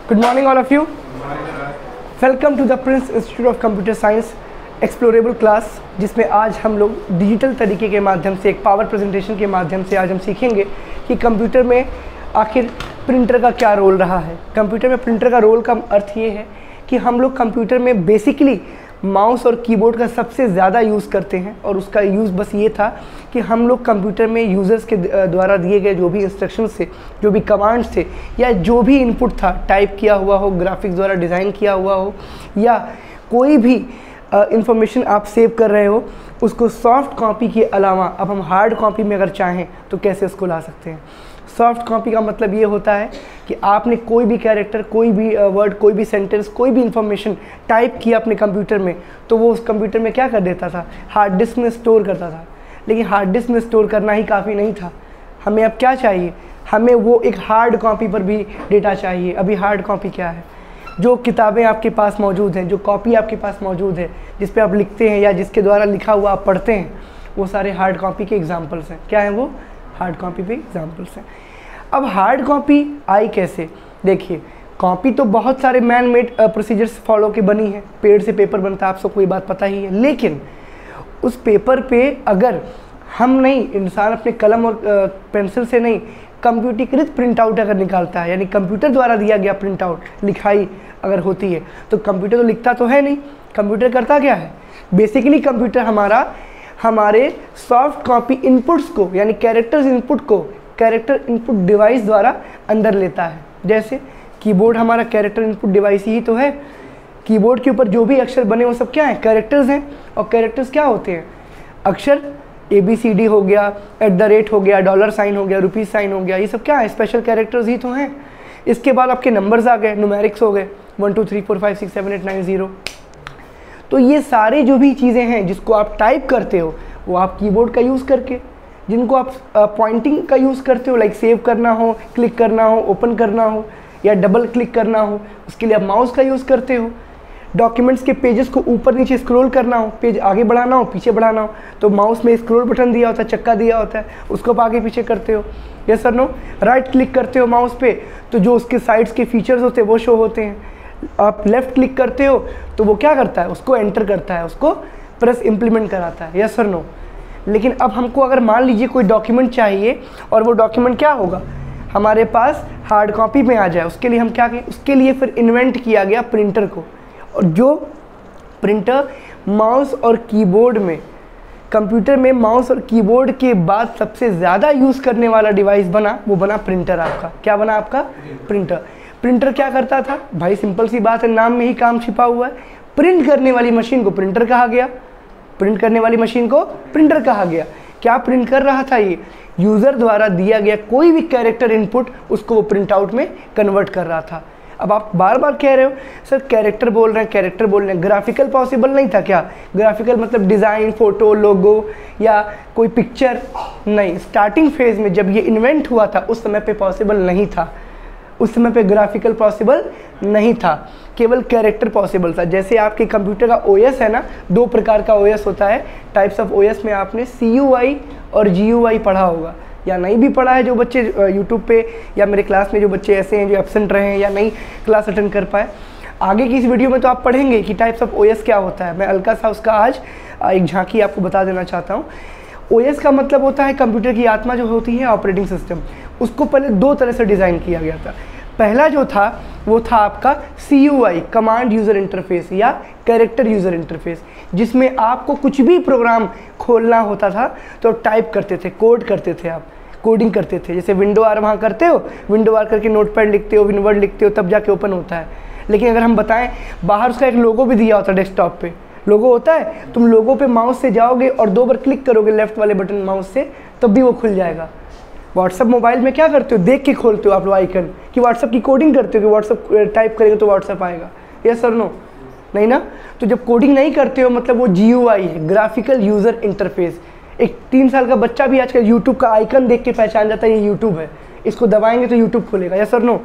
Good morning all of you. Welcome to the Prince Institute of Computer Science explorable class, जिसमें आज हम लोग digital तरीके के माध्यम से एक पावर प्रेजेंटेशन के माध्यम से आज हम सीखेंगे कि कंप्यूटर में आखिर प्रिंटर का क्या रोल रहा है। कंप्यूटर में प्रिंटर का रोल का अर्थ ये है कि हम लोग कंप्यूटर में बेसिकली माउस और कीबोर्ड का सबसे ज़्यादा यूज़ करते हैं, और उसका यूज़ बस ये था कि हम लोग कंप्यूटर में यूज़र्स के द्वारा दिए गए जो भी इंस्ट्रक्शंस थे, जो भी कमांड्स थे, या जो भी इनपुट था टाइप किया हुआ हो, ग्राफिक्स द्वारा डिज़ाइन किया हुआ हो, या कोई भी इंफॉर्मेशन आप सेव कर रहे हो, उसको सॉफ्ट कॉपी के अलावा अब हम हार्ड कॉपी में अगर चाहें तो कैसे उसको ला सकते हैं। सॉफ्ट कॉपी का मतलब ये होता है कि आपने कोई भी कैरेक्टर, कोई भी वर्ड, कोई भी सेंटेंस, कोई भी इंफॉर्मेशन टाइप किया अपने कंप्यूटर में, तो वो उस कंप्यूटर में क्या कर देता था, हार्ड डिस्क में स्टोर करता था। लेकिन हार्ड डिस्क में स्टोर करना ही काफ़ी नहीं था, हमें अब क्या चाहिए, हमें वो एक हार्ड कॉपी पर भी डेटा चाहिए। अभी हार्ड कॉपी क्या है? जो किताबें आपके पास मौजूद हैं, जो कॉपी आपके पास मौजूद है, जिस पे आप लिखते हैं या जिसके द्वारा लिखा हुआ आप पढ़ते हैं, वो सारे हार्ड कॉपी के एग्जांपल्स हैं। क्या हैं वो? हार्ड कॉपी पे एग्जांपल्स हैं। अब हार्ड कॉपी आई कैसे? देखिए, कॉपी तो बहुत सारे मैन मेड प्रोसीजर्स फॉलो के बनी है। पेड़ से पेपर बनता है, आप सबको ये बात पता ही है। लेकिन उस पेपर पे अगर हम नहीं, इंसान अपने कलम और पेंसिल से नहीं, कंप्यूटरीकृत प्रिंट आउट अगर निकालता है, यानी कंप्यूटर द्वारा दिया गया प्रिंट आउट, लिखाई अगर होती है, तो कंप्यूटर तो लिखता तो है नहीं, कंप्यूटर करता क्या है? बेसिकली कंप्यूटर हमारे सॉफ्ट कॉपी इनपुट्स को, यानी कैरेक्टर्स इनपुट को कैरेक्टर इनपुट डिवाइस द्वारा अंदर लेता है। जैसे कीबोर्ड हमारा कैरेक्टर इनपुट डिवाइस ही तो है। कीबोर्ड के ऊपर जो भी अक्षर बने वो सब क्या है? कैरेक्टर्स हैं। और कैरेक्टर्स क्या होते हैं? अक्षर ABCD हो गया, @ हो गया, $साइन हो गया, रुपीज़ साइन हो गया, ये सब क्या है? स्पेशल कैरेक्टर्स ही तो हैं। इसके बाद आपके नंबर्स आ गए, न्यूमेरिक्स हो गए, 1 2 3 4 5 6 7 8 9 0। तो ये सारे जो भी चीज़ें हैं जिसको आप टाइप करते हो, वो आप कीबोर्ड का यूज़ करके, जिनको आप पॉइंटिंग का यूज़ करते हो, लाइक सेव करना हो, क्लिक करना हो, ओपन करना हो, या डबल क्लिक करना हो, उसके लिए आप माउस का यूज़ करते हो। डॉक्यूमेंट्स के पेजेस को ऊपर नीचे स्क्रॉल करना हो, पेज आगे बढ़ाना हो, पीछे बढ़ाना हो, तो माउस में स्क्रॉल बटन दिया होता है, चक्का दिया होता है, उसको आप आगे पीछे करते हो। यस और नो? राइट क्लिक करते हो माउस पे, तो जो उसके साइड्स के फीचर्स होते हैं वो शो होते हैं। आप लेफ़्ट क्लिक करते हो तो वो क्या करता है? उसको एंटर करता है, उसको प्रेस इम्प्लीमेंट कराता है। यस और नो? लेकिन अब हमको अगर मान लीजिए कोई डॉक्यूमेंट चाहिए, और वो डॉक्यूमेंट क्या होगा, हमारे पास हार्ड कॉपी में आ जाए, उसके लिए हम क्या करें? उसके लिए फिर इन्वेंट किया गया प्रिंटर को। और जो प्रिंटर माउस और कीबोर्ड में, कंप्यूटर में माउस और कीबोर्ड के बाद सबसे ज़्यादा यूज़ करने वाला डिवाइस बना, वो बना प्रिंटर आपका। क्या बना आपका? प्रिंटर। प्रिंटर क्या करता था भाई? सिंपल सी बात है, नाम में ही काम छिपा हुआ है। प्रिंट करने वाली मशीन को प्रिंटर कहा गया, प्रिंट करने वाली मशीन को प्रिंटर कहा गया। क्या प्रिंट कर रहा था? ये यूज़र द्वारा दिया गया कोई भी कैरेक्टर इनपुट, उसको वो प्रिंट आउट में कन्वर्ट कर रहा था। अब आप बार बार कह रहे हो सर कैरेक्टर बोल रहे हैं, कैरेक्टर बोल रहे हैं, ग्राफिकल पॉसिबल नहीं था क्या? ग्राफिकल मतलब डिज़ाइन, फोटो, लोगो या कोई पिक्चर? नहीं, स्टार्टिंग फेज में जब ये इन्वेंट हुआ था उस समय पे पॉसिबल नहीं था। उस समय पे ग्राफिकल पॉसिबल नहीं था, केवल कैरेक्टर पॉसिबल था। जैसे आपके कंप्यूटर का OS है ना, 2 प्रकार का OS होता है, टाइप्स ऑफ OS में आपने CUI और GUI पढ़ा होगा, या नहीं भी पढ़ा है जो बच्चे YouTube पे, या मेरे क्लास में जो बच्चे ऐसे हैं जो एब्सेंट रहे हैं या नहीं क्लास अटेंड कर पाए, आगे की इस वीडियो में तो आप पढ़ेंगे कि टाइप्स ऑफ OS क्या होता है। मैं हल्का सा उसका आज एक झांकी आपको बता देना चाहता हूँ। OS का मतलब होता है कंप्यूटर की आत्मा जो होती है, ऑपरेटिंग सिस्टम। उसको पहले 2 तरह से डिज़ाइन किया गया था। पहला जो था वो था आपका CUI, कमांड यूज़र इंटरफेस, या कैरेक्टर यूज़र इंटरफेस, जिसमें आपको कुछ भी प्रोग्राम खोलना होता था तो टाइप करते थे, कोड करते थे, आप कोडिंग करते थे। जैसे विंडो आर वहाँ करते हो, विंडो आर करके नोटपैड लिखते हो, विनवर्ड लिखते हो, तब जाके ओपन होता है। लेकिन अगर हम बताएं, बाहर उसका एक लोगो भी दिया होता है, डेस्कटॉप पे लोगो होता है, तुम लोगो पे माउस से जाओगे और 2 बार क्लिक करोगे लेफ्ट वाले बटन माउस से, तब भी वो खुल जाएगा। व्हाट्सअप मोबाइल में क्या करते हो? देख के खोलते हो आप लोग आइकन, कि व्हाट्सअप की कोडिंग करते हो कि व्हाट्सअप टाइप करेंगे तो व्हाट्सअप आएगा। यस और नो? नहीं ना? तो जब कोडिंग नहीं करते हो मतलब वो GUI है, ग्राफिकल यूज़र इंटरफेस। एक 3 साल का बच्चा भी आजकल यूट्यूब का आइकन देख के पहचान जाता है ये यूट्यूब है, इसको दबाएंगे तो यूट्यूब खुलेगा। यस और नो?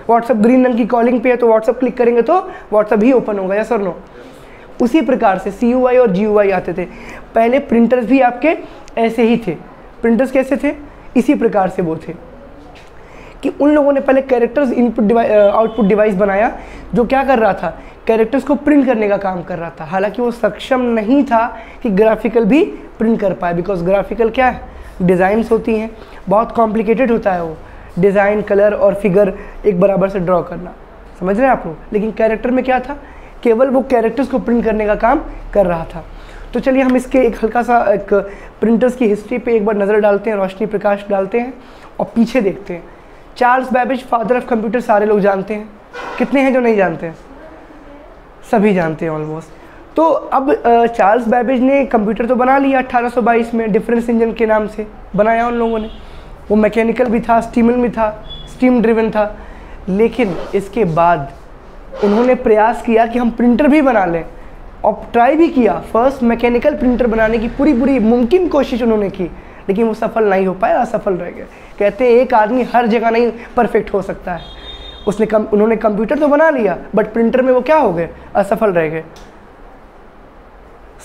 व्हाट्सअप ग्रीन रंग की कॉलिंग पे है तो व्हाट्सअप क्लिक करेंगे तो व्हाट्सअप ही ओपन होगा। यस और नो? उसी प्रकार से CUI और GUI आते थे। पहले प्रिंटर्स भी आपके ऐसे ही थे। प्रिंटर्स कैसे थे? इसी प्रकार से वो थे। कि उन लोगों ने पहले कैरेक्टर्स इनपुट आउटपुट डिवाइस बनाया जो क्या कर रहा था, कैरेक्टर्स को प्रिंट करने का काम कर रहा था। हालांकि वो सक्षम नहीं था कि ग्राफिकल भी प्रिंट कर पाए, बिकॉज ग्राफिकल क्या है, डिज़ाइंस होती हैं, बहुत कॉम्प्लिकेटेड होता है वो डिज़ाइन, कलर और फिगर एक बराबर से ड्रॉ करना, समझ रहे हैं आप लोग। लेकिन कैरेक्टर में क्या था, केवल वो कैरेक्टर्स को प्रिंट करने का काम कर रहा था। तो चलिए हम इसके एक हल्का सा एक प्रिंटर्स की हिस्ट्री पे एक बार नज़र डालते हैं, रोशनी प्रकाश डालते हैं और पीछे देखते हैं। Charles Babbage father of computer सारे लोग जानते हैं, कितने हैं जो नहीं जानते हैं, सभी जानते हैं ऑलमोस्ट। तो अब चार्ल्स बैबेज ने कंप्यूटर तो बना लिया 1822 में, डिफरेंस इंजन के नाम से बनाया उन लोगों ने। वो मैकेनिकल भी था, स्टीमल भी था, स्टीम ड्रिवन था। लेकिन इसके बाद उन्होंने प्रयास किया कि हम प्रिंटर भी बना लें और ट्राई भी किया। फर्स्ट मैकेनिकल प्रिंटर बनाने की पूरी मुमकिन कोशिश उन्होंने की, लेकिन वो सफल नहीं हो पाया, असफल रह गए। कहते हैं एक आदमी हर जगह नहीं परफेक्ट हो सकता है। उन्होंने कंप्यूटर तो बना लिया बट प्रिंटर में वो क्या हो गए, असफल रह गए।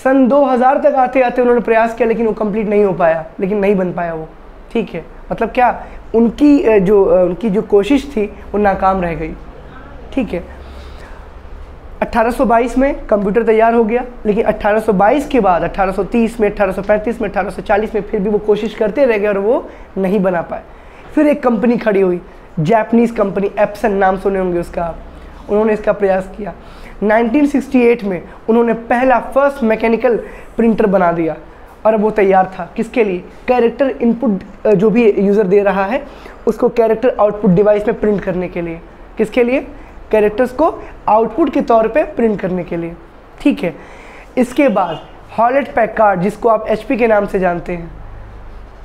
सन 2000 तक आते आते उन्होंने प्रयास किया लेकिन वो कंप्लीट नहीं हो पाया, लेकिन नहीं बन पाया वो, ठीक है। मतलब क्या, उनकी जो कोशिश थी वो नाकाम रह गई, ठीक है। 1822 में कंप्यूटर तैयार हो गया, लेकिन 1822 के बाद 1830 में, 1835 में, 1840 में फिर भी वो कोशिश करते रह गए और वो नहीं बना पाए। फिर एक कंपनी खड़ी हुई, जापानीज़ कंपनी, एप्सन नाम सुने होंगे उसका आप, उन्होंने इसका प्रयास किया। 1968 में उन्होंने पहला फर्स्ट मैकेनिकल प्रिंटर बना दिया और वो तैयार था किसके लिए, कैरेक्टर इनपुट जो भी यूज़र दे रहा है उसको कैरेक्टर आउटपुट डिवाइस में प्रिंट करने के लिए। किसके लिए, कैरेक्टर्स को आउटपुट के तौर पे प्रिंट करने के लिए, ठीक है। इसके बाद हॉलेट पैकार्ड, जिसको आप HP के नाम से जानते हैं,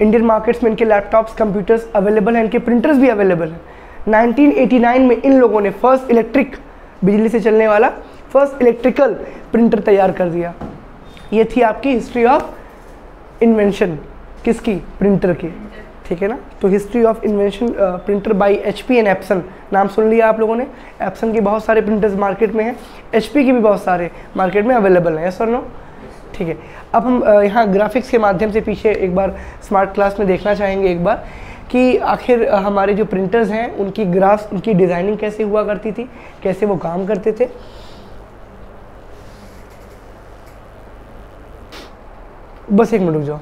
इंडियन मार्केट्स में इनके लैपटॉप्स, कंप्यूटर्स अवेलेबल हैं, इनके प्रिंटर्स भी अवेलेबल हैं। 1989 में इन लोगों ने फर्स्ट इलेक्ट्रिक, बिजली से चलने वाला फर्स्ट इलेक्ट्रिकल प्रिंटर तैयार कर दिया। ये थी आपकी हिस्ट्री ऑफ इन्वेंशन, किसकी, प्रिंटर की, ठीक है ना। तो history of invention printer by HP and Epson, नाम सुन लिया आप लोगों ने। एप्सन के बहुत सारे प्रिंटर्स मार्केट में हैं, HP के भी बहुत सारे मार्केट में अवेलेबल हैं, यस और नो, ठीक है। अब हम यहाँ ग्राफिक्स के माध्यम से पीछे एक बार स्मार्ट क्लास में देखना चाहेंगे एक बार कि आखिर हमारे जो प्रिंटर्स हैं उनकी ग्राफ्स, उनकी डिज़ाइनिंग कैसे हुआ करती थी, कैसे वो काम करते थे। बस एक मिनट रुक जाओ।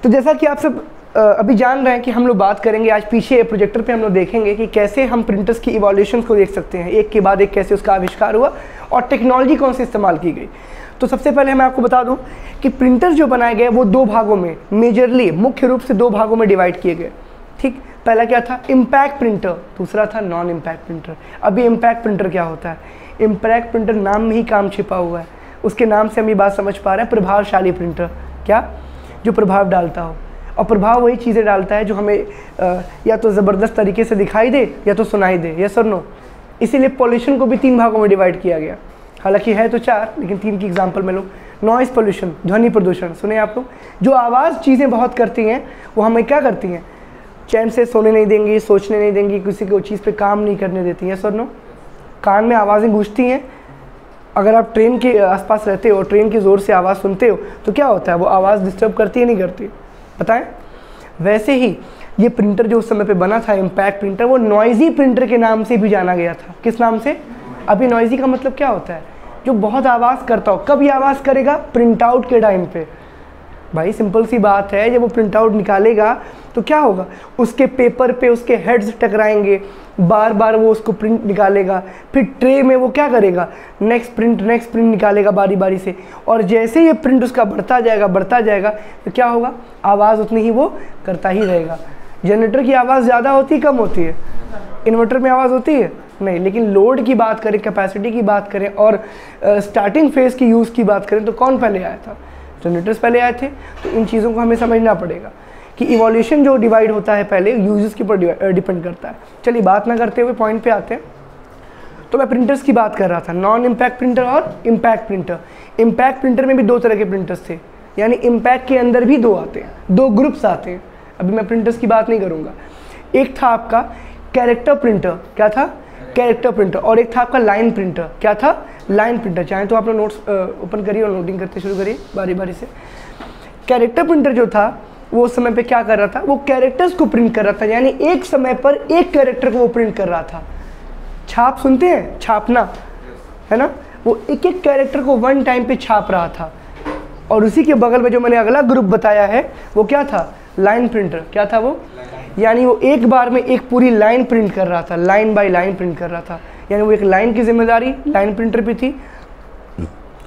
तो जैसा कि आप सब अभी जान रहे हैं कि हम लोग बात करेंगे आज, पीछे प्रोजेक्टर पे हम लोग देखेंगे कि कैसे हम प्रिंटर्स की इवोल्यूशन को देख सकते हैं, एक के बाद एक कैसे उसका आविष्कार हुआ और टेक्नोलॉजी कौन सी इस्तेमाल की गई। तो सबसे पहले मैं आपको बता दूं कि प्रिंटर जो बनाए गए वो दो भागों में, मेजरली मुख्य रूप से दो भागों में डिवाइड किए गए, ठीक। पहला क्या था, इम्पैक्ट प्रिंटर, दूसरा था नॉन इम्पैक्ट प्रिंटर। अभी इम्पैक्ट प्रिंटर क्या होता है, इम्पैक्ट प्रिंटर नाम में ही काम छिपा हुआ है, उसके नाम से हम ये बात समझ पा रहे हैं, प्रभावशाली प्रिंटर, क्या, जो प्रभाव डालता हो। और प्रभाव वही चीज़ें डालता है जो हमें या तो ज़बरदस्त तरीके से दिखाई दे या तो सुनाई दे, यस और नो। इसीलिए पॉल्यूशन को भी तीन भागों में डिवाइड किया गया, हालांकि है तो चार, लेकिन तीन की एग्जांपल में लो। नॉइज़ पोल्यूशन, ध्वनि प्रदूषण, सुने आप लोग, जो आवाज़ चीज़ें बहुत करती हैं वो हमें क्या करती हैं, चैन से सोने नहीं देंगी, सोचने नहीं देंगी, किसी को चीज़ पे काम नहीं करने देती हैं, यस और नो। कान में आवाज़ें गूंजती हैं, अगर आप ट्रेन के आसपास रहते हो, ट्रेन के ज़ोर से आवाज़ सुनते हो तो क्या होता है, वो आवाज़ डिस्टर्ब करती है नहीं करती, बताएं। वैसे ही ये प्रिंटर जो उस समय पे बना था, इम्पैक्ट प्रिंटर, वो नॉइज़ी प्रिंटर के नाम से भी जाना गया था। किस नाम से, अभी नॉइज़ी का मतलब क्या होता है, जो बहुत आवाज़ करता हो। कब ये आवाज़ करेगा, प्रिंट आउट के टाइम पे। भाई सिंपल सी बात है, जब वो प्रिंट आउट निकालेगा तो क्या होगा, उसके पेपर पे उसके हेड्स टकराएंगे, बार बार वो उसको प्रिंट निकालेगा, फिर ट्रे में वो क्या करेगा, नेक्स्ट प्रिंट निकालेगा बारी बारी से, और जैसे ये प्रिंट उसका बढ़ता जाएगा तो क्या होगा, आवाज़ उतनी ही वो करता ही रहेगा। जनरेटर की आवाज़ ज़्यादा होती है, कम होती है, इन्वर्टर में आवाज़ होती है नहीं। लेकिन लोड की बात करें, कैपेसिटी की बात करें और स्टार्टिंग फेज़ की यूज़ की बात करें तो कौन पहले आया था, जनरेटर्स पहले आए थे। तो इन चीज़ों को हमें समझना पड़ेगा कि इवोल्यूशन जो डिवाइड होता है पहले यूजर्स के ऊपर डिपेंड करता है। चलिए बात ना करते हुए पॉइंट पे आते हैं। तो मैं प्रिंटर्स की बात कर रहा था, नॉन इम्पैक्ट प्रिंटर और इम्पैक्ट प्रिंटर। इम्पैक्ट प्रिंटर में भी दो तरह के प्रिंटर्स थे, यानी इम्पैक्ट के अंदर भी दो आते हैं, दो ग्रुप्स आते हैं। अभी मैं प्रिंटर्स की बात नहीं करूँगा। एक था आपका कैरेक्टर प्रिंटर, क्या था, कैरेक्टर प्रिंटर, और एक था आपका लाइन प्रिंटर, क्या था, लाइन प्रिंटर। चाहे तो आप लोग नोट्स ओपन करिए और नोटिंग करते शुरू करिए बारी बारी से। कैरेक्टर प्रिंटर जो था वो उस समय पे क्या कर रहा था, वो कैरेक्टर्स को प्रिंट कर रहा था, यानी एक समय पर एक कैरेक्टर को वो प्रिंट कर रहा था। छाप सुनते हैं, छापना, है ना, वो एक एक कैरेक्टर को वन टाइम पे छाप रहा था। और उसी के बगल में जो मैंने अगला ग्रुप बताया है वो क्या था, लाइन प्रिंटर। क्या था वो, यानी वो एक बार में एक पूरी लाइन प्रिंट कर रहा था, लाइन बाय लाइन प्रिंट कर रहा था, यानी वो एक लाइन की जिम्मेदारी लाइन प्रिंटर पे थी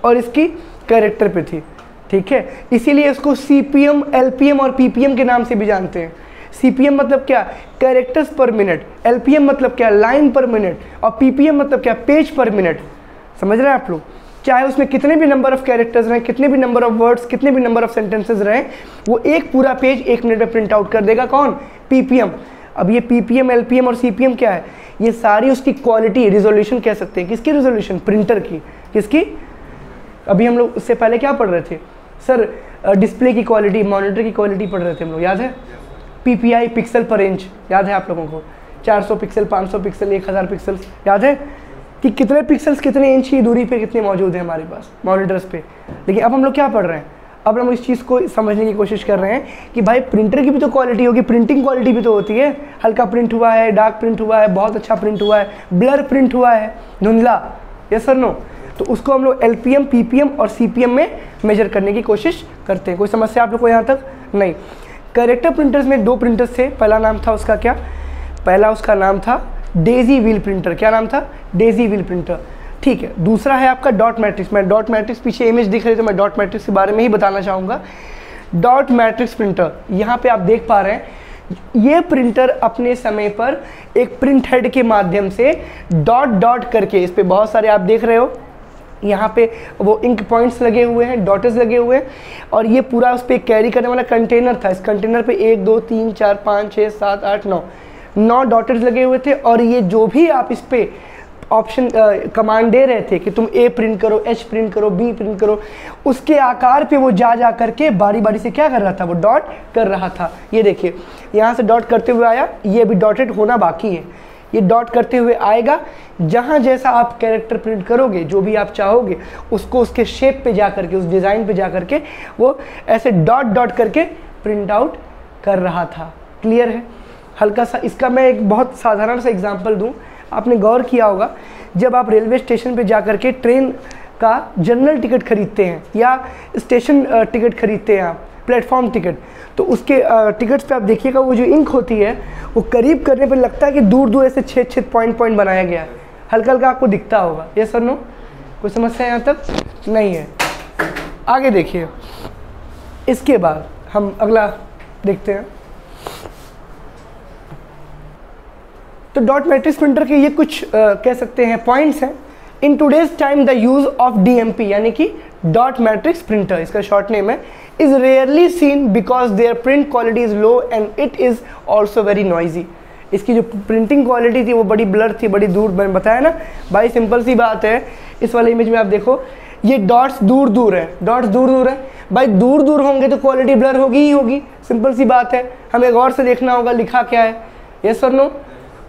और इसकी कैरेक्टर पे थी। ठीक है, इसीलिए इसको CPM, LPM और PPM के नाम से भी जानते हैं। CPM मतलब क्या, कैरेक्टर्स पर मिनट, LPM मतलब क्या, लाइन पर मिनट, और PPM मतलब क्या, पेज पर मिनट। समझ रहे हैं आप लोग, चाहे उसमें कितने भी नंबर ऑफ कैरेक्टर्स रहें, कितने भी नंबर ऑफ वर्ड्स, कितने भी नंबर ऑफ सेंटेंसेस रहें, वो एक पूरा पेज 1 मिनट में प्रिंट आउट कर देगा। कौन, PPM। अब ये PPM, LPM और CPM क्या है, ये सारी उसकी क्वालिटी, रिजोल्यूशन कह सकते हैं। किसकी रिजोल्यूशन, प्रिंटर की। किसकी, अभी हम लोग उससे पहले क्या पढ़ रहे थे सर, डिस्प्ले की क्वालिटी, मॉनिटर की क्वालिटी पढ़ रहे थे हम लोग, याद है। PPI, पिक्सल पर इंच, याद है आप लोगों को, 400 पिक्सल, 500 पिक्सल, 1000 पिक्सल, याद है कि कितने पिक्सल्स कितने इंच की दूरी पे कितने मौजूद हैं हमारे पास मॉनिटर्स पे। लेकिन अब हम लोग क्या पढ़ रहे हैं, अब हम इस चीज़ को समझने की कोशिश कर रहे हैं कि भाई प्रिंटर की भी तो क्वालिटी होगी, प्रिंटिंग क्वालिटी भी तो होती है। हल्का प्रिंट हुआ है, डार्क प्रिंट हुआ है, बहुत अच्छा प्रिंट हुआ है, ब्लर प्रिंट हुआ है, धुंधला, यस सर नो। तो उसको हम लोग LPM, PPM और CPM में मेजर करने की कोशिश करते हैं। कोई समस्या आप लोग को यहाँ तक नहीं। कैरेक्टर प्रिंटर्स में 2 प्रिंटर्स थे। पहला नाम था उसका क्या, पहला उसका नाम था डेजी व्हील प्रिंटर। क्या नाम था, डेजी व्हील प्रिंटर। ठीक है, दूसरा है आपका डॉट मैट्रिक्स। मैं डॉट मैट्रिक्स, पीछे इमेज दिख रही है तो मैं डॉट मैट्रिक्स के बारे में ही बताना चाहूँगा। डॉट मैट्रिक्स प्रिंटर, यहाँ पे आप देख पा रहे हैं, ये प्रिंटर अपने समय पर एक प्रिंट हेड के माध्यम से डॉट डॉट करके, इस पर बहुत सारे आप देख रहे हो, यहाँ पे वो इंक पॉइंट्स लगे हुए हैं, डॉट्स लगे हुए हैं, और ये पूरा उस पर कैरी करने वाला कंटेनर था। इस कंटेनर पे 1 2 3 4 5 6 7 8 9 डॉट्स लगे हुए थे। और ये जो भी आप इस पे ऑप्शन कमांड दे रहे थे कि तुम A प्रिंट करो, H प्रिंट करो, B प्रिंट करो, उसके आकार पे वो जा करके बारी बारी से क्या कर रहा था, वो डॉट कर रहा था। ये देखिए, यहाँ से डॉट करते हुए आया, ये अभी डॉटेड होना बाकी है, ये डॉट करते हुए आएगा। जहाँ जैसा आप कैरेक्टर प्रिंट करोगे, जो भी आप चाहोगे, उसको उसके शेप पे जा करके, उस डिज़ाइन पे जा करके वो ऐसे डॉट डॉट करके प्रिंट आउट कर रहा था। क्लियर है। हल्का सा इसका मैं एक बहुत साधारण सा एग्जांपल दूं। आपने गौर किया होगा, जब आप रेलवे स्टेशन पे जा करके ट्रेन का जनरल टिकट खरीदते हैं या स्टेशन टिकट खरीदते हैं आप, प्लेटफॉर्म टिकट, तो उसके टिकट्स पे आप देखिएगा वो जो इंक होती है वो करीब करने पे लगता है कि दूर दूर ऐसे छेद पॉइंट बनाया गया है। हल्का हल्का आपको दिखता होगा, ये सर नो, कोई समस्या यहाँ तक नहीं है। आगे देखिए, इसके बाद हम अगला देखते हैं। तो डॉट मैट्रिक्स प्रिंटर के ये कुछ कह सकते हैं पॉइंट्स हैं। In today's time the use of DMP यानी कि डॉट मैट्रिक्स प्रिंटर, इसका शॉर्ट नेम है, is rarely seen because their print quality is low and it is also very noisy. इसकी जो प्रिंटिंग क्वालिटी थी वो बड़ी ब्लर थी, बड़ी दूर, मैंने बताया ना भाई, सिंपल सी बात है। इस वाले इमेज में आप देखो, ये डॉट्स दूर दूर है, डॉट्स दूर दूर है भाई, दूर दूर होंगे तो क्वालिटी ब्लर होगी ही होगी, सिंपल सी बात है। हमें गौर से देखना होगा लिखा क्या है, यस और नो।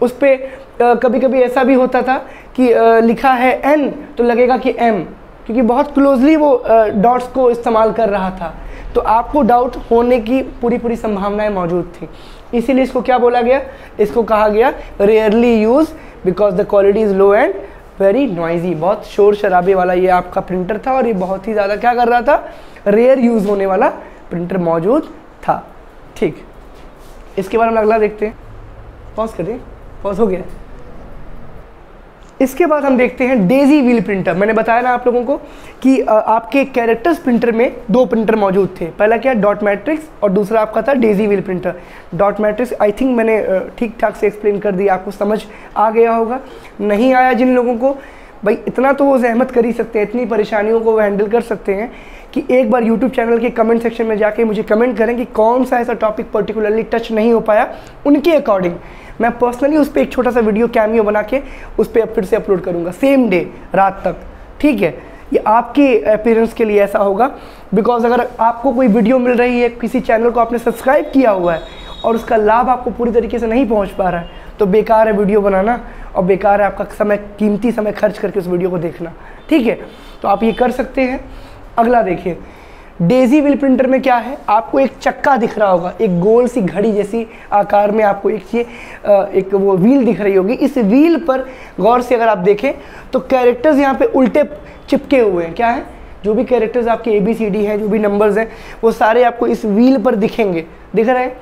उस पर कभी कभी ऐसा भी होता था कि लिखा है N तो लगेगा कि M, क्योंकि बहुत क्लोजली वो डॉट्स को इस्तेमाल कर रहा था, तो आपको डाउट होने की पूरी संभावनाएं मौजूद थी। इसीलिए इसको क्या बोला गया, इसको कहा गया rarely use because the quality is low and very noisy. बहुत शोर शराबे वाला ये आपका प्रिंटर था और ये बहुत ही ज़्यादा क्या कर रहा था, रेयर यूज़ होने वाला प्रिंटर मौजूद था। ठीक, इसके बाद हम अगला देखते हैं। पॉज करिए, पॉज हो गया। इसके बाद हम देखते हैं डेजी व्हील प्रिंटर। मैंने बताया ना आप लोगों को कि आपके कैरेक्टर्स प्रिंटर में 2 प्रिंटर मौजूद थे। पहला क्या, डॉट मैट्रिक्स, और दूसरा आपका था Daisy wheel printer. Dot matrix I think मैंने ठीक ठाक से एक्सप्लेन कर दिया, आपको समझ आ गया होगा। नहीं आया जिन लोगों को, भाई इतना तो वो जहमत कर ही सकते हैं, इतनी परेशानियों को वो हैंडल कर सकते हैं कि एक बार YouTube चैनल के कमेंट सेक्शन में जाके मुझे कमेंट करें कि कौन सा ऐसा टॉपिक पर्टिकुलरली टच नहीं हो पाया, उनके अकॉर्डिंग मैं पर्सनली उस पर एक छोटा सा वीडियो कैमियो बना के उस पर फिर से अपलोड करूँगा सेम डे रात तक। ठीक है, ये आपके अपीयरेंस के लिए ऐसा होगा, बिकॉज अगर आपको कोई वीडियो मिल रही है, किसी चैनल को आपने सब्सक्राइब किया हुआ है और उसका लाभ आपको पूरी तरीके से नहीं पहुँच पा रहा है, तो बेकार है वीडियो बनाना और बेकार है आपका समय, कीमती समय खर्च करके उस वीडियो को देखना। ठीक है, तो आप ये कर सकते हैं। अगला देखिए, डेजी व्हील प्रिंटर में क्या है, आपको एक चक्का दिख रहा होगा, एक गोल सी घड़ी जैसी आकार में आपको एक वो व्हील दिख रही होगी। इस व्हील पर गौर से अगर आप देखें तो कैरेक्टर्स यहाँ पे उल्टे चिपके हुए हैं। क्या है, जो भी कैरेक्टर्स आपके ABCD हैं, जो भी नंबर्स हैं, वो सारे आपको इस व्हील पर दिखेंगे। दिख रहे हैं?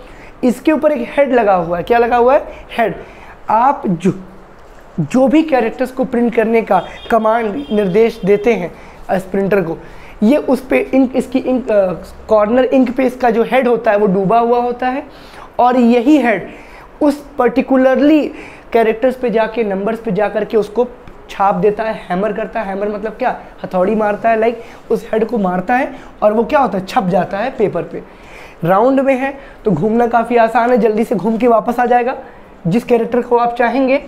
इसके ऊपर एक हेड लगा हुआ है। क्या लगा हुआ है? हेड। आप जो भी कैरेक्टर्स को प्रिंट करने का कमांड निर्देश देते हैं इस प्रिंटर को, ये उस पे इसकी कॉर्नर इंक पे इसका जो हेड होता है वो डूबा हुआ होता है, और यही हेड उस पर्टिकुलरली कैरेक्टर्स पे जाके, नंबर्स पे जा करके उसको छाप देता है, हैमर करता है। हैमर मतलब क्या, हथौड़ी मारता है, लाइक उस हेड को मारता है और वो क्या होता है, छप जाता है पेपर पे। राउंड में है तो घूमना काफ़ी आसान है, जल्दी से घूम के वापस आ जाएगा। जिस कैरेक्टर को आप चाहेंगे,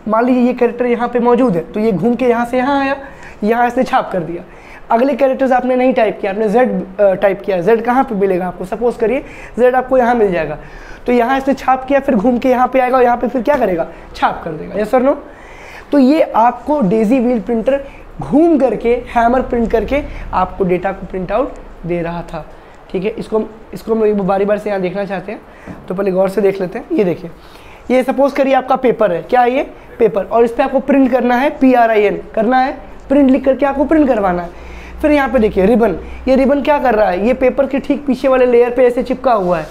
मान लीजिए ये कैरेक्टर यहाँ पे मौजूद है, तो ये घूम के यहाँ से यहाँ आया, यहाँ इसने छाप कर दिया। अगले कैरेक्टर्स आपने नहीं टाइप किया, आपने Z टाइप किया, Z कहाँ पे मिलेगा आपको, सपोज करिए Z आपको यहाँ मिल जाएगा, तो यहाँ इसने छाप किया, फिर घूम के यहाँ पे आएगा और यहाँ पे फिर क्या करेगा, छाप कर देगा। यस और नो? तो ये आपको डेजी व्हील प्रिंटर घूम करके, हैमर प्रिंट करके आपको डेटा को प्रिंट आउट दे रहा था। ठीक है, इसको हम बारी बार से यहाँ देखना चाहते हैं, तो पहले गौर से देख लेते हैं। ये देखिए, ये सपोज करिए आपका पेपर है। क्या है ये? पेपर। और इस पर आपको प्रिंट करना है, PRIN करना है, प्रिंट लिख करके आपको प्रिंट करवाना है। फिर यहाँ पे देखिए रिबन, ये रिबन क्या कर रहा है, ये पेपर के ठीक पीछे वाले लेयर पे ऐसे चिपका हुआ है।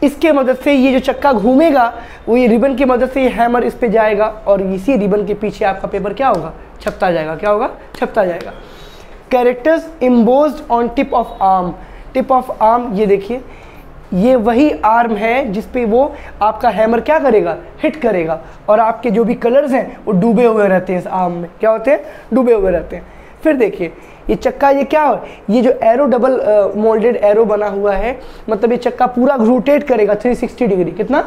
इसके मदद से ये जो चक्का घूमेगा, वो ये रिबन की मदद से ये हैमर इस पे जाएगा और इसी रिबन के पीछे आपका पेपर क्या होगा, छपता जाएगा। क्या होगा? छपता जाएगा। Characters embossed on tip of arm. Tip of arm, ये देखिए, ये वही आर्म है जिस पे वो आपका हैमर क्या करेगा, हिट करेगा, और आपके जो भी कलर्स हैं वो डूबे हुए रहते हैं इस आर्म में। क्या होते हैं? डूबे हुए रहते हैं। फिर देखिए ये चक्का, ये क्या हो, ये जो एरो डबल मोल्डेड एरो बना हुआ है, मतलब ये चक्का पूरा रोटेट करेगा 360 डिग्री। कितना?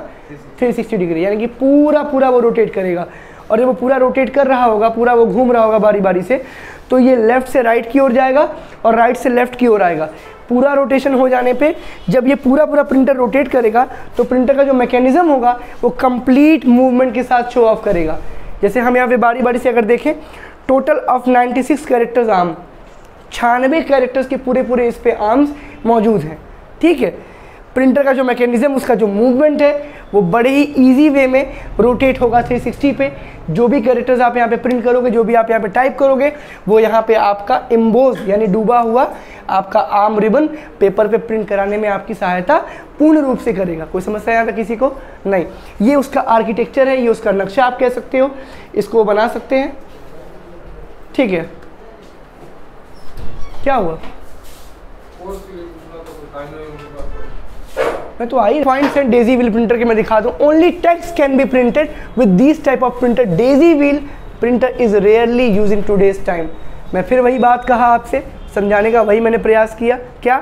360 डिग्री, यानी कि पूरा वो रोटेट करेगा। और जब वो पूरा रोटेट कर रहा होगा, पूरा वो घूम रहा होगा बारी बारी से, तो ये लेफ्ट से राइट की ओर जाएगा और राइट से लेफ्ट की ओर आएगा। पूरा रोटेशन हो जाने पे जब ये पूरा प्रिंटर रोटेट करेगा, तो प्रिंटर का जो मैकेनिज्म होगा वो कंप्लीट मूवमेंट के साथ शो ऑफ करेगा। जैसे हम यहाँ पे बारी बारी से अगर देखें, total of 96 characters arm, 96 characters के पूरे इस पे आर्म्स मौजूद हैं। ठीक है, प्रिंटर का जो मैकेनिज्म, उसका जो मूवमेंट है वो बड़े ही इजी वे में रोटेट होगा 360 पे। जो भी कैरेक्टर्स आप यहाँ पे प्रिंट करोगे, जो भी आप यहाँ पे टाइप करोगे, वो यहाँ पे आपका एम्बोज यानी डूबा हुआ आपका आर्म रिबन पेपर पे प्रिंट कराने में आपकी सहायता पूर्ण रूप से करेगा। कोई समस्या यहाँ तक किसी को नहीं? ये उसका आर्किटेक्चर है, ये उसका नक्शा आप कह सकते हो, इसको बना सकते हैं। ठीक है, क्या हुआ? मैं तो I points and daisy wheel printer के मैं दिखा दूं। Only text can be printed with this type of printer. Daisy wheel printer is rarely use in today's time. मैं फिर वही बात कहा आपसे, समझाने का वही मैंने प्रयास किया। क्या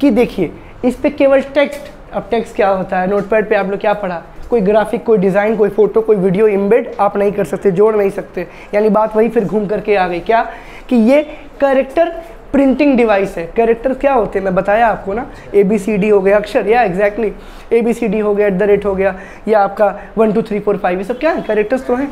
कि देखिए, इस पे केवल टेक्स्ट, अब टेक्स्ट क्या होता है, नोटपैड पे आप लोग क्या पढ़ा, कोई ग्राफिक, कोई डिज़ाइन, कोई फोटो, कोई वीडियो एम्बेड आप नहीं कर सकते, जोड़ नहीं सकते। यानी बात वही फिर घूम करके आ गई क्या, कि ये कैरेक्टर प्रिंटिंग डिवाइस है। कैरेक्टर क्या होते हैं, मैं बताया आपको ना, ABCD हो गया अक्षर, या एग्जैक्टली ABCD हो गया, @ हो गया, या आपका 1 2 3 4 5, ये सब क्या है, कैरेक्टर्स तो हैं।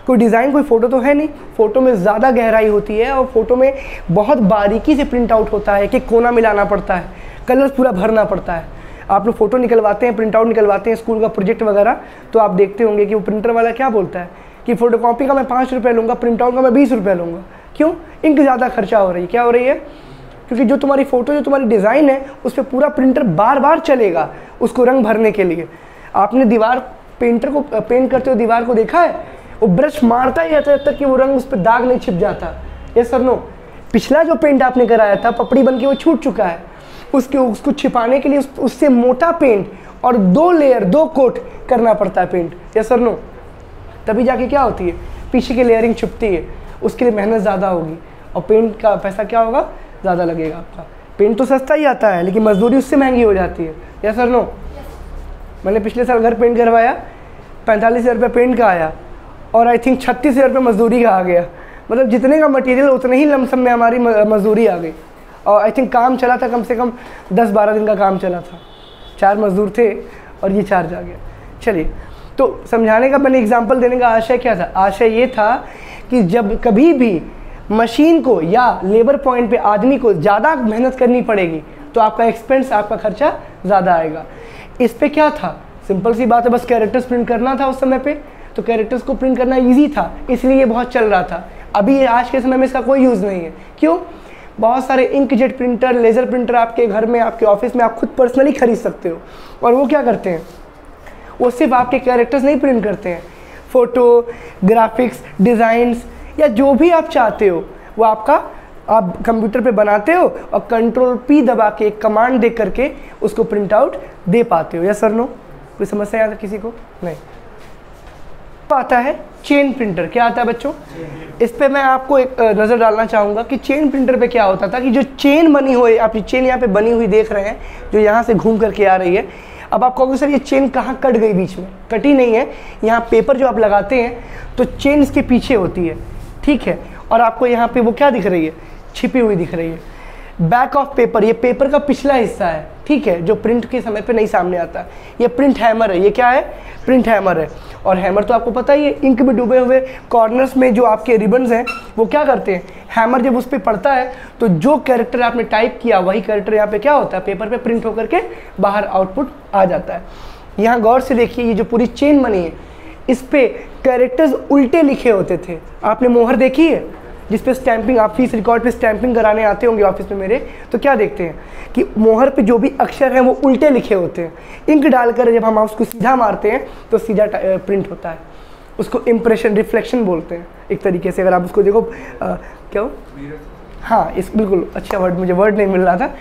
कोई डिज़ाइन, कोई फ़ोटो तो है नहीं। फ़ोटो में ज़्यादा गहराई होती है और फोटो में बहुत बारीकी से प्रिंट आउट होता है, कि कोना मिलाना पड़ता है, कलर्स पूरा भरना पड़ता है। आप लोग फ़ोटो निकलवाते हैं, प्रिंट आउट निकलवाते हैं स्कूल का प्रोजेक्ट वगैरह, तो आप देखते होंगे कि वो प्रिंटर वाला क्या बोलता है कि फ़ोटोकॉपी का मैं 5 रुपये लूँगा, प्रिंट आउट का मैं 20 रुपये लूँगा। क्यों? इंक ज़्यादा खर्चा हो रही है। क्या हो रही है? क्योंकि जो तुम्हारी फ़ोटो, जो तुम्हारी डिज़ाइन है, उस पर पूरा प्रिंटर बार बार चलेगा उसको रंग भरने के लिए। आपने दीवार, पेंटर को पेंट करते हुए दीवार को देखा है, वो ब्रश मारता ही रहता है जब तक कि वो रंग उस पर दाग नहीं छिप जाता। Yes sir no? पिछला जो पेंट आपने कराया था, पपड़ी बन के वो छूट चुका है, उसको छिपाने के लिए उससे मोटा पेंट और 2 लेयर, 2 कोट करना पड़ता है पेंट। Yes sir no? तभी जाके क्या होती है, पीछे की लेयरिंग छुपती है। उसके लिए मेहनत ज़्यादा होगी और पेंट का पैसा क्या होगा, ज़्यादा लगेगा आपका। पेंट तो सस्ता ही आता है, लेकिन मजदूरी उससे महंगी हो जाती है। Yes sir no? मैंने पिछले साल घर पेंट करवाया, 45,000 रुपये पेंट का आया और आई थिंक 36,000 रुपये मजदूरी का आ गया। मतलब जितने का मटेरियल उतने ही लमसम में हमारी मजदूरी आ गई। और आई थिंक काम चला था कम से कम 10-12 दिन का काम चला था। 4 मजदूर थे और ये चार्ज आ गया। चलिए, तो समझाने का, मैंने एग्जांपल देने का आशय क्या था? आशय ये था कि जब कभी भी मशीन को या लेबर पॉइंट पे आदमी को ज़्यादा मेहनत करनी पड़ेगी तो आपका एक्सपेंस, आपका खर्चा ज़्यादा आएगा। इस पे क्या था, सिंपल सी बात है, बस कैरेक्टर्स प्रिंट करना था उस समय पे, तो कैरेक्टर्स को प्रिंट करना ईजी था, इसलिए ये बहुत चल रहा था। अभी आज के समय में इसका कोई यूज़ नहीं है। क्यों? बहुत सारे इंकजेट प्रिंटर, लेज़र प्रिंटर आपके घर में, आपके ऑफिस में आप खुद पर्सनली खरीद सकते हो। और वो क्या करते हैं, वो सिर्फ आपके कैरेक्टर्स नहीं प्रिंट करते हैं, फ़ोटो, ग्राफिक्स, डिज़ाइंस या जो भी आप चाहते हो वो आपका आप कंप्यूटर पे बनाते हो और कंट्रोल P दबा के एक कमांड दे करके उसको प्रिंट आउट दे पाते हो। या सर नो? कोई समस्या आता किसी को? नहीं। आता है चेन प्रिंटर। क्या आता है बच्चों? इस पे मैं आपको एक नज़र डालना चाहूँगा कि चेन प्रिंटर पे क्या होता था कि जो चेन बनी हुई, आप ये चेन यहाँ पे बनी हुई देख रहे हैं जो यहाँ से घूम करके आ रही है। अब आप कहोगे सर ये चेन कहाँ कट गई, बीच में कटी नहीं है, यहाँ पेपर जो आप लगाते हैं तो चेन इसके पीछे होती है, ठीक है, और आपको यहाँ पे वो क्या दिख रही है, छिपी हुई दिख रही है, बैक ऑफ पेपर। ये पेपर का पिछला हिस्सा है, ठीक है, जो प्रिंट के समय पे नहीं सामने आता। ये प्रिंट हैमर है। ये क्या है? प्रिंट हैमर है। और हैमर तो आपको पता ही है, इंक में डूबे हुए कॉर्नर्स में जो आपके रिबन्स हैं वो क्या करते हैं, हैमर जब उस पर पड़ता है तो जो कैरेक्टर आपने टाइप किया वही कैरेक्टर यहाँ पे क्या होता है, पेपर पे प्रिंट होकर के बाहर आउटपुट आ जाता है। यहाँ गौर से देखिए, ये जो पूरी चेन बनी है इस पे कैरेक्टर्स उल्टे लिखे होते थे। आपने मोहर देखी है जिस पे स्टैंपिंग, आप फीस रिकॉर्ड पे स्टैंपिंग कराने आते होंगे ऑफिस में मेरे, तो क्या देखते हैं कि मोहर पे जो भी अक्षर हैं वो उल्टे लिखे होते हैं। इंक डालकर जब हम उसको सीधा मारते हैं तो सीधा प्रिंट होता है। उसको इम्प्रेशन, रिफ्लेक्शन बोलते हैं एक तरीके से। अगर आप उसको देखो क्या हो, हाँ, इस बिल्कुल अच्छा वर्ड, मुझे वर्ड नहीं मिल रहा था,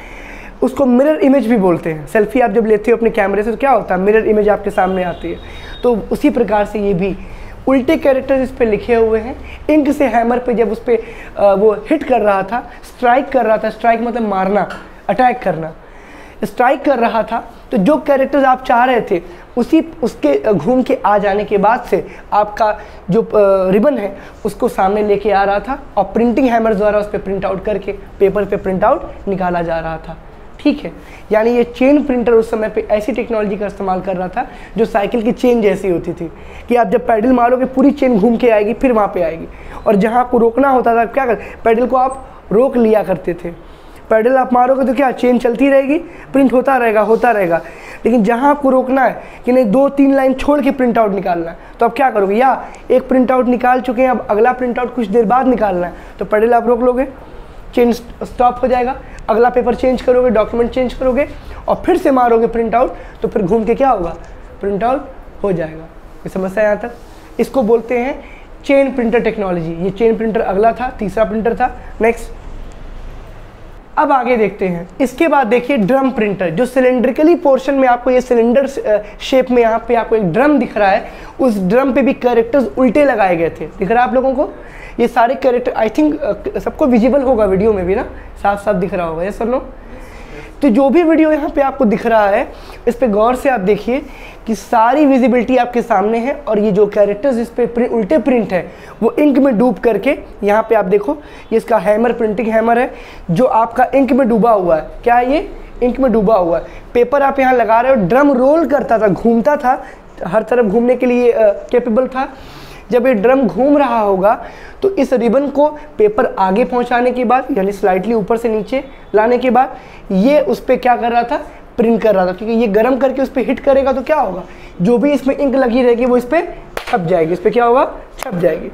उसको मिरर इमेज भी बोलते हैं। सेल्फी आप जब लेते हो अपने कैमरे से तो क्या होता है, मिरर इमेज आपके सामने आती है। तो उसी प्रकार से ये भी उल्टे कैरेक्टर इस पे लिखे हुए हैं। इंक से हैमर पे जब उस पर वो हिट कर रहा था, स्ट्राइक कर रहा था, स्ट्राइक मतलब मारना, अटैक करना, स्ट्राइक कर रहा था, तो जो कैरेक्टर्स आप चाह रहे थे उसके घूम के आ जाने के बाद से आपका जो रिबन है उसको सामने लेके आ रहा था और प्रिंटिंग हैमर द्वारा उस पर प्रिंट आउट करके पेपर पे प्रिंट आउट निकाला जा रहा था, ठीक है। यानी ये चेन प्रिंटर उस समय पे ऐसी टेक्नोलॉजी का इस्तेमाल कर रहा था जो साइकिल की चेन जैसी होती थी कि आप जब पैडल मारोगे पूरी चेन घूम के आएगी, फिर वहाँ पे आएगी। और जहाँ आपको रोकना होता था क्या कर, पैडल को आप रोक लिया करते थे। पैडल आप मारोगे तो क्या, चेन चलती रहेगी, प्रिंट होता रहेगा। लेकिन जहाँ आपको रोकना है कि नहीं 2-3 लाइन छोड़ के प्रिंट आउट निकालना है, तो आप क्या करोगे, या एक प्रिंट आउट निकाल चुके हैं, अब अगला प्रिंट आउट कुछ देर बाद निकालना है, तो पैडल आप रोक लोगे, चेन स्टॉप हो जाएगा, अगला पेपर चेंज करोगे, डॉक्यूमेंट चेंज करोगे और फिर से मारोगे प्रिंट आउट, तो फिर घूम के क्या होगा, प्रिंट आउट हो जाएगा। ये समस्या यहाँ तक? इसको बोलते हैं चेन प्रिंटर टेक्नोलॉजी। ये चेन प्रिंटर अगला था, तीसरा प्रिंटर था। नेक्स्ट, अब आगे देखते हैं। इसके बाद देखिए ड्रम प्रिंटर, जो सिलेंड्रिकली पोर्शन में आपको ये सिलेंडर शेप में यहाँ पे आपको एक ड्रम दिख रहा है, उस ड्रम पे भी कैरेक्टर्स उल्टे लगाए गए थे। दिख रहा है आप लोगों को? ये सारे कैरेक्टर आई थिंक सबको विजिबल होगा वीडियो में भी ना, साफ साफ दिख रहा होगा, ये सर नो? तो जो भी वीडियो यहाँ पे आपको दिख रहा है इस पे गौर से आप देखिए कि सारी विजिबिलिटी आपके सामने है। और ये जो कैरेक्टर्स इस पे उल्टे प्रिंट है वो इंक में डूब करके, यहाँ पे आप देखो ये इसका हैमर, प्रिंटिंग हैमर है जो आपका इंक में डूबा हुआ है। क्या है ये? इंक में डूबा हुआ है। पेपर आप यहाँ लगा रहे हो, ड्रम रोल करता था, घूमता था, हर तरफ घूमने के लिए कैपेबल था। जब ये ड्रम घूम रहा होगा तो इस रिबन को पेपर आगे पहुंचाने के बाद, यानी स्लाइटली ऊपर से नीचे लाने के बाद, ये उस पर क्या कर रहा था, प्रिंट कर रहा था। क्योंकि ये गर्म करके उस पर हिट करेगा तो क्या होगा, जो भी इसमें इंक लगी रहेगी वो इस पर छप जाएगी, इस पर क्या होगा, छप जाएगी।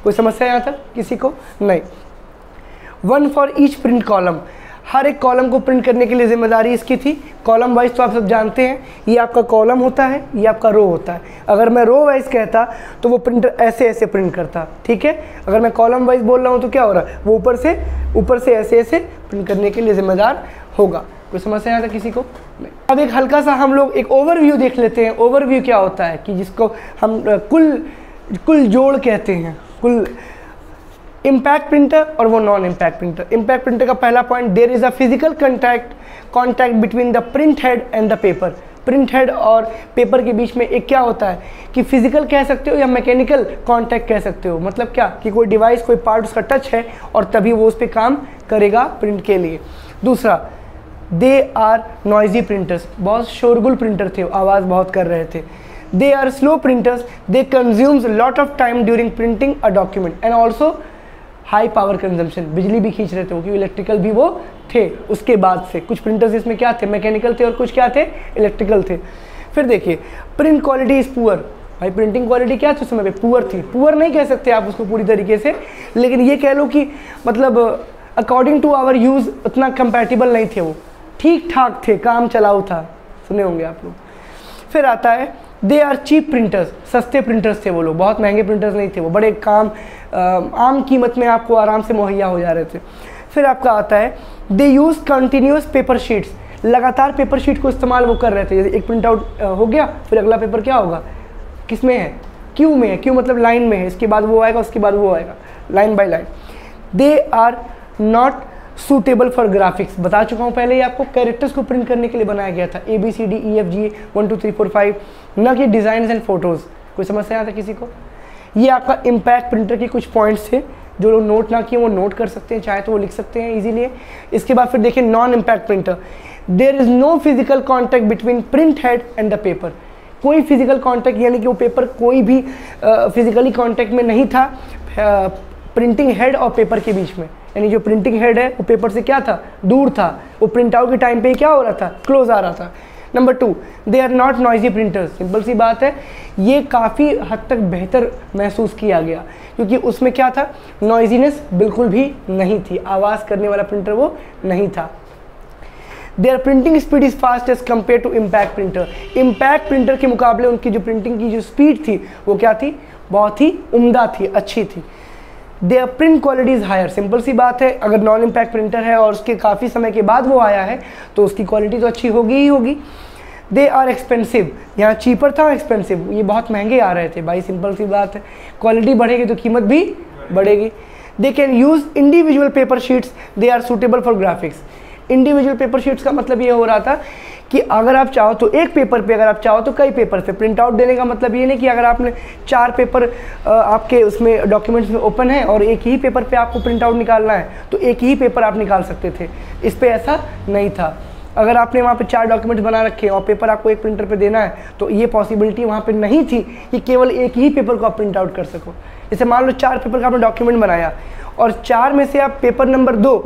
कोई समस्या यहाँ तक किसी को? नहीं। 1 फॉर ईच प्रिंट कॉलम, हर एक कॉलम को प्रिंट करने के लिए जिम्मेदारी इसकी थी। कॉलम वाइज तो आप सब जानते हैं, ये आपका कॉलम होता है, ये आपका रो होता है। अगर मैं रो वाइज कहता तो वो प्रिंटर ऐसे ऐसे प्रिंट करता, ठीक है। अगर मैं कॉलम वाइज बोल रहा हूँ तो क्या हो रहा है, वो ऊपर से ऐसे ऐसे प्रिंट करने के लिए जिम्मेदार होगा। कोई समस्या आता किसी को? नहीं। अब एक हल्का सा हम लोग एक ओवरव्यू देख लेते हैं। ओवरव्यू क्या होता है कि जिसको हम कुल जोड़ कहते हैं, कुल इम्पैक्ट प्रिंटर और वो non impact printer. Impact printer का पहला point, there is a physical contact between the print head and the paper. Print head और पेपर के बीच में एक क्या होता है कि फिजिकल कह सकते हो या मैकेनिकल कॉन्टैक्ट कह सकते हो। मतलब क्या कि कोई डिवाइस, कोई पार्ट उसका टच है और तभी वो उस पर काम करेगा प्रिंट के लिए। दूसरा, दे आर नॉइजी प्रिंटर्स, बहुत शोरगुल प्रिंटर थे, आवाज़ बहुत कर रहे थे। They are slow printers, they consumes lot of time during printing a document and also high power consumption, बिजली भी खींच रहे थे क्योंकि इलेक्ट्रिकल भी वो थे। उसके बाद से कुछ प्रिंटर्स इसमें क्या थे, मैकेनिकल थे, और कुछ क्या थे, इलेक्ट्रिकल थे। फिर देखिए प्रिंट क्वालिटी इज़ पुअर, भाई प्रिंटिंग क्वालिटी क्या थी उस समय पे, पुअर थी। पुअर नहीं कह सकते आप उसको पूरी तरीके से, लेकिन ये कह लो कि मतलब अकॉर्डिंग टू आवर यूज़ उतना कंपैटिबल नहीं थे वो, ठीक ठाक थे, काम चलाऊ था, सुने होंगे आप लोग। फिर आता है दे आर चीप प्रिंटर्स, सस्ते प्रिंटर्स थे वो लोग, बहुत महंगे प्रिंटर्स नहीं थे वो, बड़े काम आम कीमत में आपको आराम से मुहैया हो जा रहे थे। फिर आपका आता है दे यूज़ कंटिन्यूस पेपर शीट्स, लगातार पेपर शीट को इस्तेमाल वो कर रहे थे। जैसे एक प्रिंट आउट हो गया, फिर अगला पेपर क्या होगा, किस में है, क्यू में है, क्यू मतलब लाइन में है, इसके बाद वो आएगा, उसके बाद वो आएगा, line by line. They are not suitable for graphics, बता चुका हूँ पहले ही आपको, कैरेक्टर्स को प्रिंट करने के लिए बनाया गया था, ABCDEFG 1 2 3 4 5, न कि डिज़ाइन एंड फोटोज़। कोई समस्या आता किसी को? ये आपका इम्पैक्ट प्रिंटर के कुछ पॉइंट्स थे, जो लोग नोट ना किए वो नोट कर सकते हैं, चाहे तो वो लिख सकते हैं इजीली। इसके बाद फिर देखिए non impact printer, there is no physical contact between print head and the paper, कोई फिजिकल कॉन्टैक्ट यानी कि वो पेपर कोई भी फिजिकली कॉन्टैक्ट में नहीं था प्रिंटिंग हेड और पेपर के बीच में, यानी जो प्रिंटिंग हेड है वो पेपर से क्या था, दूर था, वो प्रिंट आउट के टाइम पे क्या हो रहा था, क्लोज आ रहा था। Number 2, they are not noisy printers, simple सी बात है, ये काफ़ी हद तक बेहतर महसूस किया गया क्योंकि उसमें क्या था, नॉइजीनेस बिल्कुल भी नहीं थी, आवाज़ करने वाला प्रिंटर वो नहीं था। Their printing speed is fast as compare to impact printer, impact printer के मुकाबले उनकी जो प्रिंटिंग की जो स्पीड थी वो क्या थी, बहुत ही उम्दा थी, अच्छी थी। Their print quality is higher, simple सी बात है, अगर नॉन इम्पैक्ट प्रिंटर है और उसके काफ़ी समय के बाद वो आया है तो उसकी क्वालिटी तो अच्छी होगी ही होगी। दे आर एक्सपेंसिव, यहाँ चीपर था एक्सपेंसिव, ये बहुत महंगे आ रहे थे भाई, सिंपल सी बात है, क्वालिटी बढ़ेगी तो कीमत भी बढ़ेगी। They can use individual paper sheets, they are suitable for graphics, individual paper sheets का मतलब ये हो रहा था कि अगर आप चाहो तो एक पेपर पे, अगर आप चाहो तो कई पेपर पे प्रिंट आउट देने का मतलब ये नहीं कि अगर आपने 4 पेपर आपके उसमें डॉक्यूमेंट्स में ओपन है और एक ही पेपर पे आपको प्रिंट आउट निकालना है तो एक ही पेपर आप निकाल सकते थे, इस पे ऐसा नहीं था। अगर आपने वहाँ पे 4 डॉक्यूमेंट्स बना रखे हैं और पेपर आपको एक प्रिंटर पे देना है तो ये पॉसिबिलिटी वहाँ पे नहीं थी कि केवल एक ही पेपर को आप प्रिंट आउट कर सको। जैसे मान लो 4 पेपर का आपने डॉक्यूमेंट बनाया और 4 में से आप पेपर नंबर 2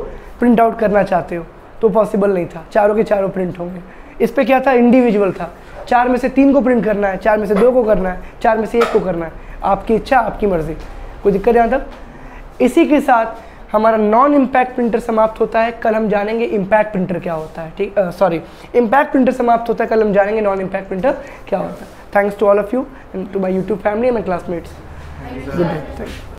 प्रिंट आउट करना चाहते हो तो पॉसिबल नहीं था, चारों के चारों प्रिंट होंगे। इस पे क्या था, इंडिविजुअल था, 4 में से 3 को प्रिंट करना है, 4 में से 2 को करना है, 4 में से 1 को करना है, आपकी इच्छा आपकी मर्जी, कोई दिक्कत यहाँ तक। इसी के साथ हमारा नॉन इम्पैक्ट प्रिंटर समाप्त होता है, कल हम जानेंगे इम्पैक्ट प्रिंटर क्या होता है, ठीक, सॉरी इम्पैक्ट प्रिंटर समाप्त होता है, कल हम जानेंगे नॉन इम्पैक्ट प्रिंटर क्या होता है। Thanks to all of you and to my YouTube family and my classmates, good day, thank you.